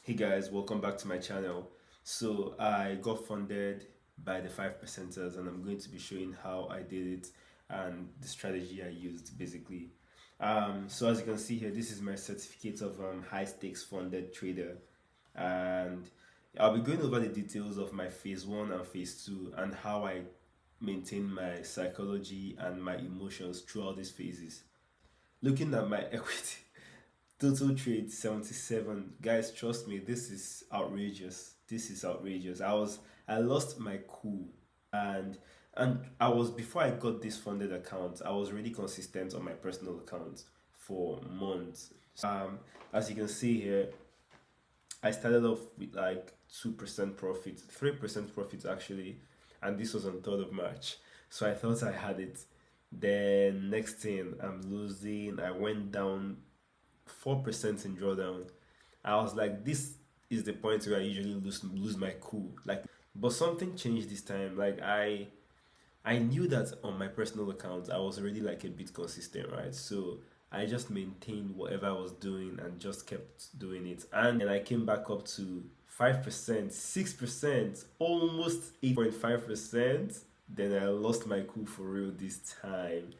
Hey guys, welcome back to my channel. So I got funded by the 5%ers and I'm going to be showing how I did it and the strategy I used basically. So as you can see here, this is my certificate of high stakes funded trader, and I'll be going over the details of my phase one and phase two and how I maintain my psychology and my emotions throughout these phases. Looking at my equity total trade 77. Guys, trust me, this is outrageous. This is outrageous. I lost my cool, and I was, before I got this funded account, I was really consistent on my personal account for months. As you can see here, I started off with like 2% profit, 3% profit actually, and this was on 3rd of March. So I thought I had it. Then next thing I'm losing, I went down 4% in drawdown. I was like, this is the point where I usually lose my cool. Like, but something changed this time. Like I knew that on my personal account I was already like a bit consistent, right? So I just maintained whatever I was doing and just kept doing it. And then I came back up to 5%, 6%, almost 8.5%. Then I lost my cool for real this time.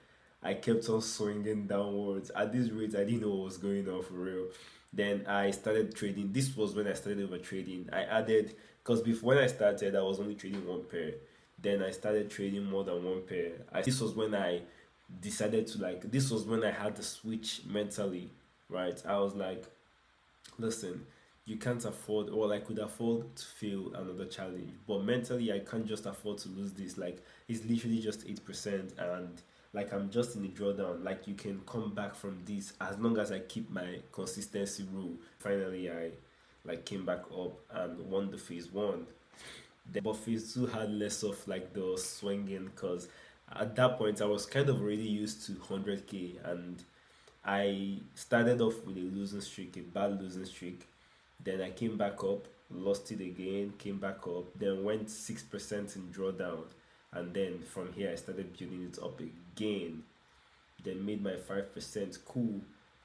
I kept on swinging downwards. At this rate, I didn't know what was going on for real. Then I started trading. This was when I started over trading. I added, because before when I started, I was only trading one pair. Then I started trading more than one pair. This was when I decided to like. This was when I had the switch mentally, right? I was like, listen, you can't afford, or I could afford to fail another challenge, but mentally I can't just afford to lose this. Like, it's literally just 8%, and like I'm just in the drawdown. Like, you can come back from this as long as I keep my consistency rule. Finally I like came back up and won the phase one. But phase two had less of like the swinging, because at that point I was kind of already used to 100k, and I started off with a losing streak, a bad losing streak. Then I came back up, lost it again, came back up, then went 6% in drawdown. And then from here, I started building it up again. Then made my 5% cool.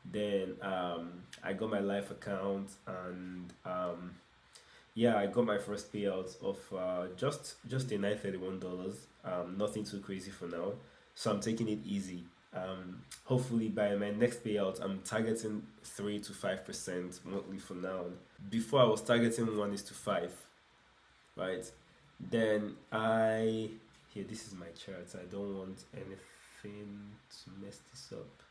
Then I got my life account, and yeah, I got my first payout of just a $931. Nothing too crazy for now, so I'm taking it easy. Hopefully by my next payout, I'm targeting 3 to 5% monthly for now. Before I was targeting 1:5, right? Then I here, this is my chart. I don't want anything to mess this up,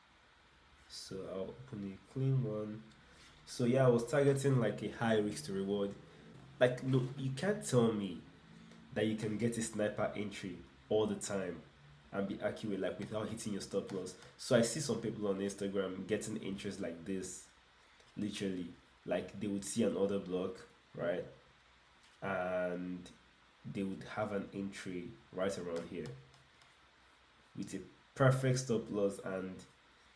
so I'll open a clean one. So yeah, I was targeting like a high risk to reward. Like, look, you can't tell me that you can get a sniper entry all the time and be accurate like without hitting your stop loss. So I see some people on Instagram getting entries like this, literally. Like, they would see an order block, right? And they would have an entry right around here with a perfect stop loss, and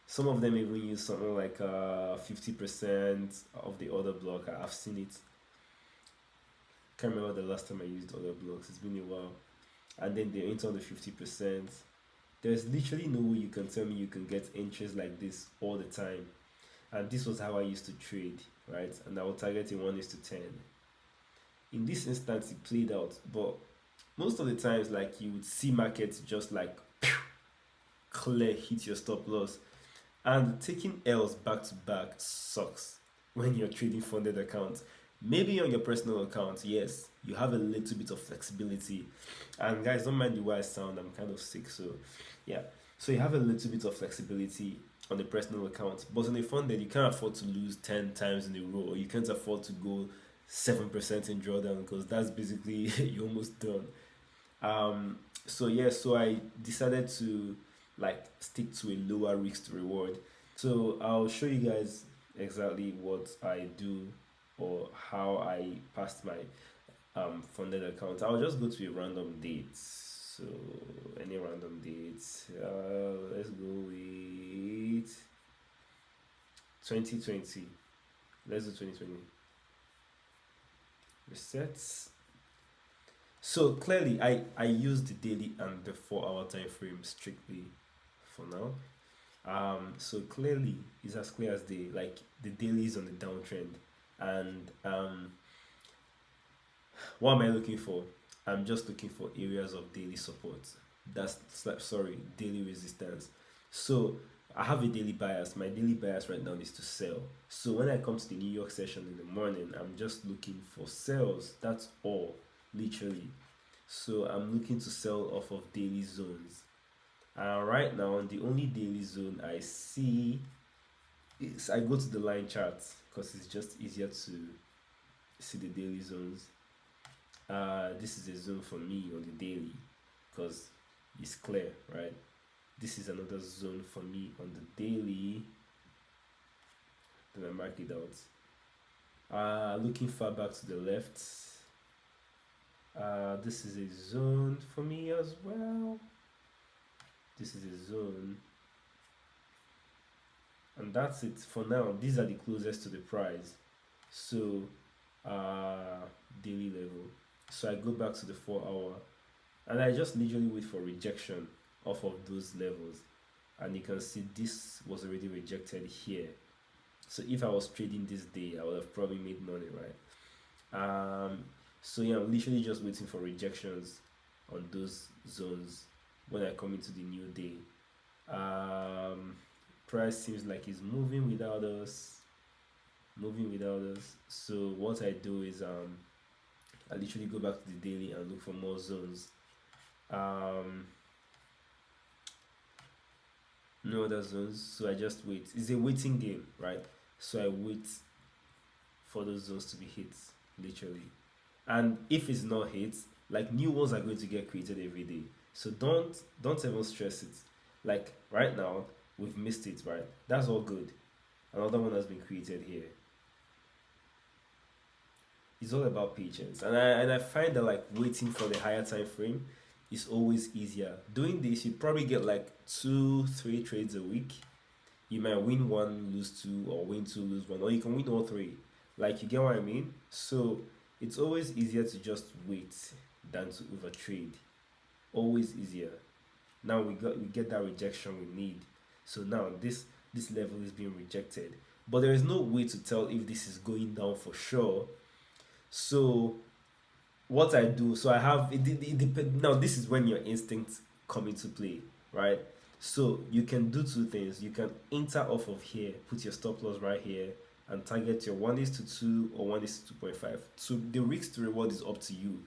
some of them even use something like 50% of the order block. I've seen it. Can't remember the last time I used order blocks. It's been a while. And then they enter on the 50%. There's literally no way you can tell me you can get entries like this all the time. And this was how I used to trade, right? And I was targeting 1:10. In this instance, it played out, but most of the times, like, you would see markets just like clear hit your stop loss, and taking L's back to back sucks when you're trading funded accounts. Maybe on your personal account, yes, you have a little bit of flexibility. And guys, don't mind the way I sound, I'm kind of sick, so yeah. So you have a little bit of flexibility on the personal account, but on the funded, you can't afford to lose 10 times in a row, or you can't afford to go 7% in drawdown, because that's basically you're almost done. So yeah, so I decided to like stick to a lower risk to reward. So I'll show you guys exactly what I do, or how I passed my funded account. I'll just go to a random date. So any random dates. Let's go with 2020. Let's do 2020. Resets. So clearly, I use the daily and the 4 hour time frame strictly for now. So clearly, it's as clear as day. Like, the daily is on the downtrend, And what am I looking for? I'm just looking for areas of daily support. Sorry, daily resistance. So I have a daily bias. My daily bias right now is to sell. So when I come to the New York session in the morning, I'm just looking for sales. That's all, literally. So I'm looking to sell off of daily zones. Right now, the only daily zone I see is I go to the line chart because it's just easier to see the daily zones. This is a zone for me on the daily because it's clear, right? This is another zone for me on the daily. Then I mark it out. Looking far back to the left. This is a zone for me as well. This is a zone. And that's it for now. These are the closest to the price. So, daily level. So I go back to the 4 hour and I just literally wait for rejection off of those levels. And you can see this was already rejected here. So if I was trading this day, I would have probably made money, right? So yeah, I'm literally just waiting for rejections on those zones when I come into the new day. Price seems like it's moving without us, So what I do is I literally go back to the daily and look for more zones. No other zones, so I just wait. It's a waiting game, right? So I wait for those zones to be hit, literally. And if it's not hit, like new ones are going to get created every day. So don't even stress it. Like right now, we've missed it, right? That's all good. Another one has been created here. It's all about patience, and I find that like waiting for the higher time frame is always easier. Doing this, you probably get like 2 3 trades a week. You might win one, lose two, or win two, lose one, or you can win all three. Like you get what I mean? So it's always easier to just wait than to overtrade. Always easier. Now we get that rejection we need. So now this level is being rejected, but there is no way to tell if this is going down for sure. So what I do, so I have it depend. Now this is when your instincts come into play, right? So you can do two things. You can enter off of here, put your stop loss right here, and target your 1:2 or 1:2.5. So the risk to reward is up to you.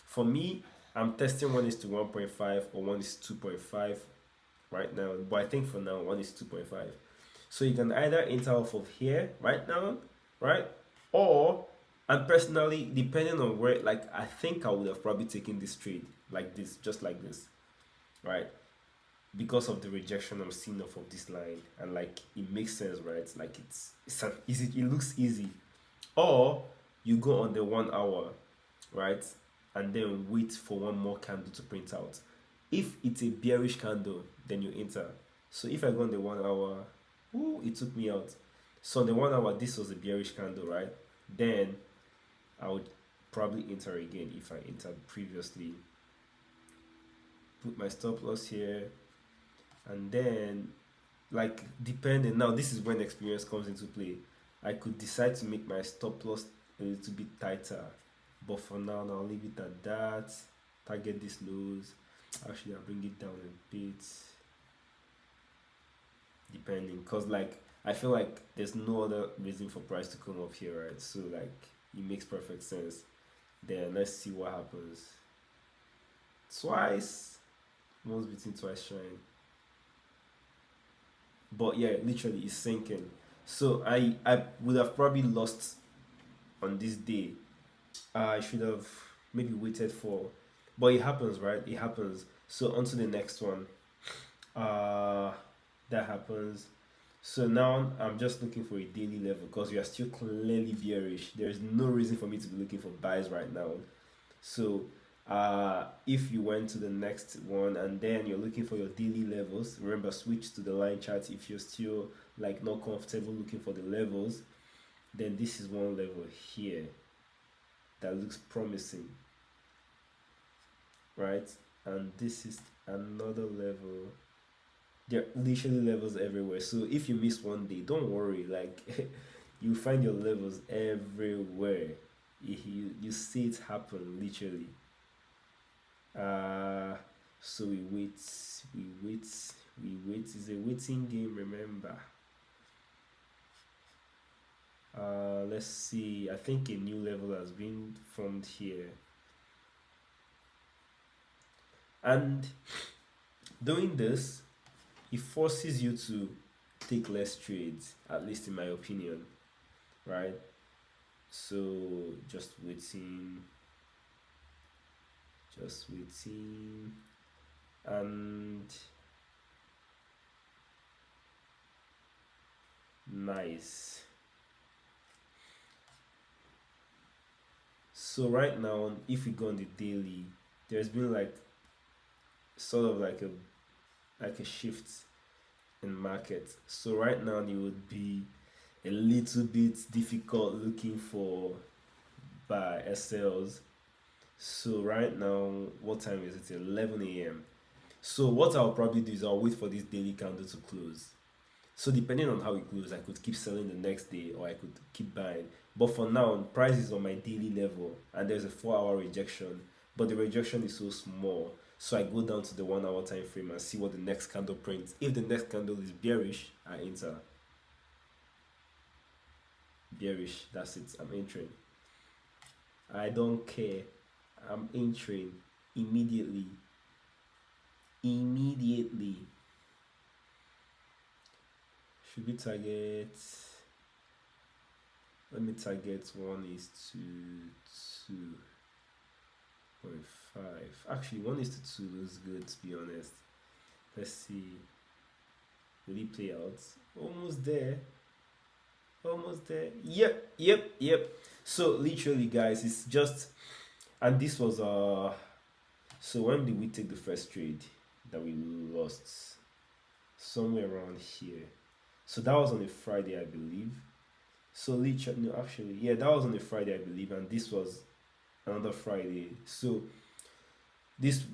For me, I'm testing 1:1.5 or 1:2.5 right now, but I think for now 1:2.5. So you can either enter off of here right now, right? Or, and personally, depending on where, like I think I would have probably taken this trade like this, just like this, right? Because of the rejection I'm seeing off of this line, and like it makes sense, right? Like it's an easy, it looks easy. Or you go on the 1 hour, right? And then wait for one more candle to print out. If it's a bearish candle, then you enter. So if I go on the 1 hour, ooh, it took me out. So on the 1 hour, this was a bearish candle, right? Then I would probably enter again if I entered previously. Put my stop loss here, and then like depending, now this is when experience comes into play. I could decide to make my stop loss a little bit tighter, but for now I'll leave it at that. Target these lows. Actually, I'll bring it down a bit, depending, because like I feel like there's no other reason for price to come up here, right? So like it makes perfect sense. Then let's see what happens. Twice, once between twice shine. But yeah, literally it's sinking. So I would have probably lost on this day. I should have maybe waited for, but it happens, right? It happens. So on to the next one. That happens. So now I'm just looking for a daily level because we are still clearly bearish. There's no reason for me to be looking for buys right now. So if you went to the next one and then you're looking for your daily levels, remember switch to the line chart if you're still like not comfortable looking for the levels. Then this is one level here that looks promising, right? And this is another level. There are literally levels everywhere. So if you miss one day, don't worry. Like You find your levels everywhere. You see it happen literally. uh so we wait, we wait. It's a waiting game, remember. Let's see. I think a new level has been formed here, and doing this, it forces you to take less trades, at least in my opinion, right? So just waiting, just waiting, and nice. So right now, if we go on the daily, there's been like sort of like a shift in market. So right now it would be a little bit difficult looking for buy SLs. So right now, what time is it? 11 a.m. So what I'll probably do is I'll wait for this daily candle to close. So depending on how it closes, I could keep selling the next day or I could keep buying. But for now, price is on my daily level and there's a 4 hour rejection, but the rejection is so small. So I go down to the 1 hour time frame and see what the next candle prints. If the next candle is bearish, I enter. Bearish, that's it. I'm entering. I don't care. I'm entering immediately. Immediately. Should we target? Let me target 1:2.5. Actually, 1:2 looks good, to be honest. Let's see. Will he play out? Almost there. Almost there. Yep. So literally, guys, it's just, and this was so when did we take the first trade that we lost? Somewhere around here. So that was on a Friday, I believe. So literally, no, actually, yeah, that was on a Friday, I believe, and this was another Friday. So these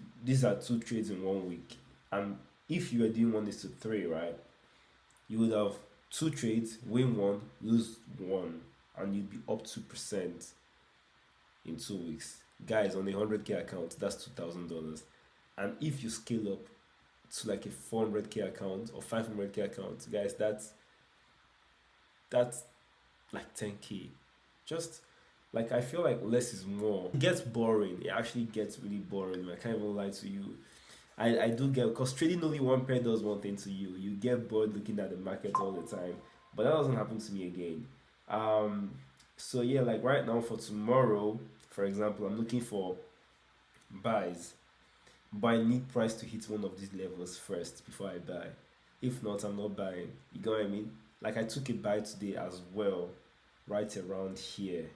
are two trades in 1 week, and if you were doing 1:3, right, you would have two trades, win one, lose one, and you'd be up 2% in 2 weeks. Guys, on a 100K account, that's $2,000. And if you scale up to like a 400K account or 500K account, guys, that's like 10K. Just like, I feel like less is more. It gets boring. It actually gets really boring. I can't even lie to you. I do get, because trading only one pair does one thing to you. You get bored looking at the market all the time. But that doesn't happen to me again. So yeah, like right now for tomorrow, for example, I'm looking for buys. But I need price to hit one of these levels first before I buy. If not, I'm not buying. You get what I mean? Like I took a buy today as well, right around here.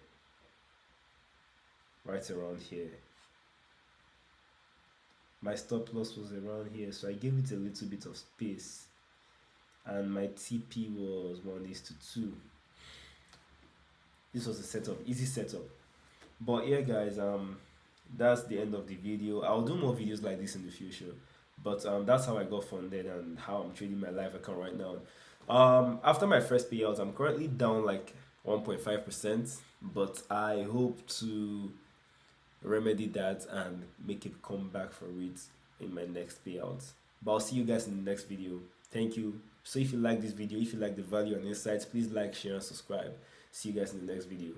Right around here. My stop loss was around here, so I gave it a little bit of space. And my TP was 1:2. This was a setup, easy setup. But yeah, guys, that's the end of the video. I'll do more videos like this in the future. But that's how I got funded and how I'm trading my live account right now. After my first payout, I'm currently down like 1.5%, but I hope to remedy that and make it come back for it in my next payout. But I'll see you guys in the next video. Thank you. So if you like this video, if you like the value and insights, please like, share, and subscribe. See you guys in the next video.